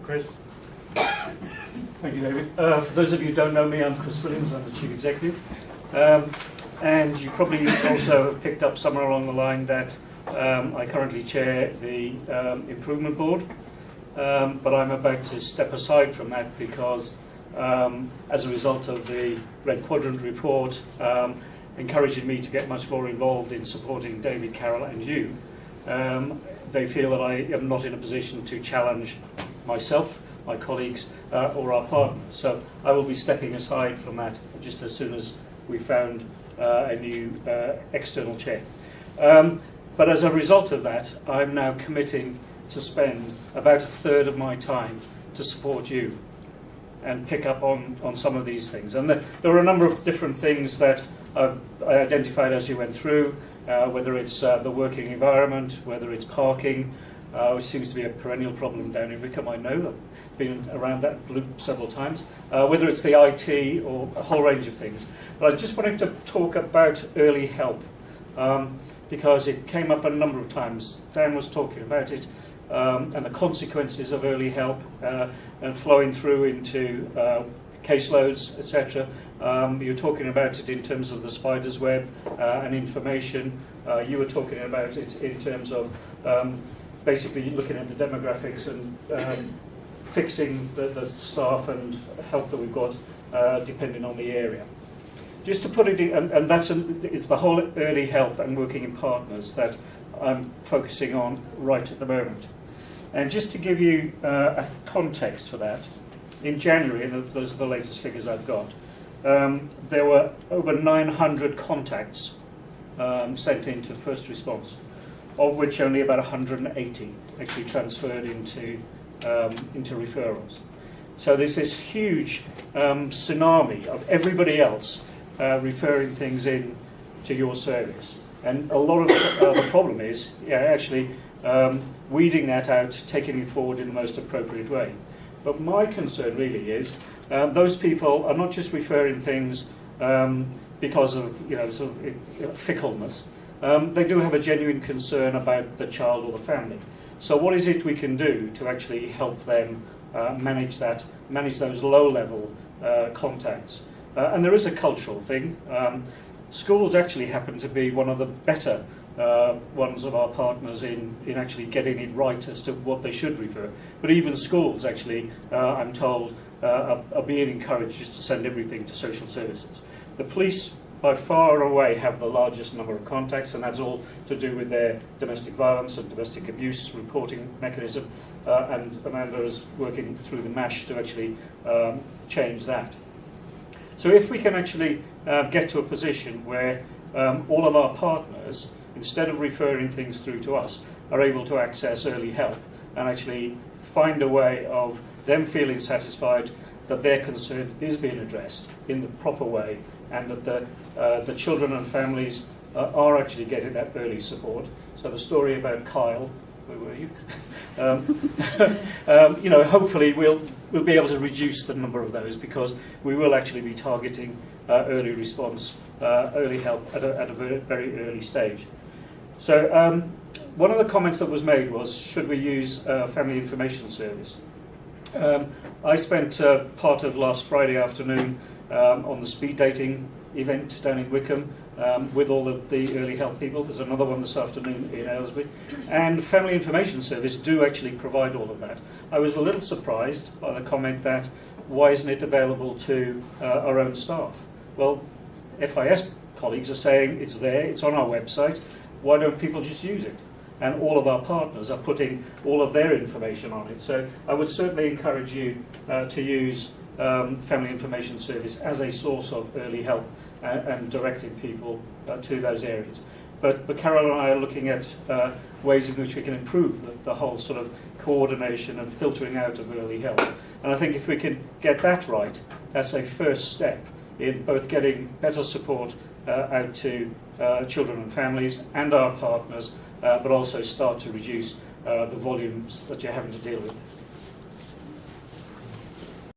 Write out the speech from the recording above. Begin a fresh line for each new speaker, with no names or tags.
Chris. Thank you, David. For those of you who don't know me, I'm Chris Williams. I'm the Chief Executive. And you probably also picked up somewhere along the line that I currently chair the Improvement Board. But I'm about to step aside from that because as a result of the Red Quadrant report encouraging me to get much more involved in supporting David, Carol and you, they feel that I am not in a position to challenge myself, my colleagues or our partners. So I will be stepping aside from that just as soon as we found a new external chair. But as a result of that, I'm now committing to spend about a third of my time to support you and pick up on some of these things. And there are a number of different things that I identified as you went through, whether it's the working environment, whether it's parking, which seems to be a perennial problem down in Wickham, I know. I've been around that loop several times. Whether it's the IT or a whole range of things. But I just wanted to talk about early help because it came up a number of times. Dan was talking about it and the consequences of early help and flowing through into caseloads, etc. You're talking about it in terms of the spider's web and information. You were talking about it in terms of basically looking at the demographics and fixing the staff and help that we've got depending on the area. Just to put it in, and it's the whole early help and working in partners that I'm focusing on right at the moment. And just to give you a context for that, in January, and those are the latest figures I've got, there were over 900 contacts sent into first response, of which only about 180 actually transferred into referrals. So there's this huge tsunami of everybody else referring things in to your service. And a lot of the problem is actually weeding that out, taking it forward in the most appropriate way. But my concern really is those people are not just referring things because of sort of fickleness. They do have a genuine concern about the child or the family. So what is it we can do to actually help them manage those low-level contacts? And there is a cultural thing. Schools actually happen to be one of the better ones of our partners in actually getting it right as to what they should refer. But even schools actually, I'm told, are being encouraged just to send everything to social services. The police by far and away have the largest number of contacts, and that's all to do with their domestic violence and domestic abuse reporting mechanism, and Amanda is working through the MASH to actually change that. So if we can actually get to a position where all of our partners, instead of referring things through to us, are able to access early help and actually find a way of them feeling satisfied that their concern is being addressed in the proper way and that the children and families are actually getting that early support. So the story about Kyle, where were you? Hopefully we'll be able to reduce the number of those because we will actually be targeting early response, early help at a very, very early stage. So one of the comments that was made was, should we use Family Information Service? I spent part of last Friday afternoon on the speed dating event down in Wickham with all of the early help people. There's another one this afternoon in Aylesbury. And Family Information Service do actually provide all of that. I was a little surprised by the comment that, why isn't it available to our own staff? Well, FIS colleagues are saying it's there, it's on our website. Why don't people just use it? And all of our partners are putting all of their information on it. So I would certainly encourage you to use Family Information Service as a source of early help and directing people to those areas. But Carol and I are looking at ways in which we can improve the whole sort of coordination and filtering out of early help. And I think if we can get that right, that's a first step in both getting better support out to children and families and our partners, but also start to reduce the volumes that you're having to deal with.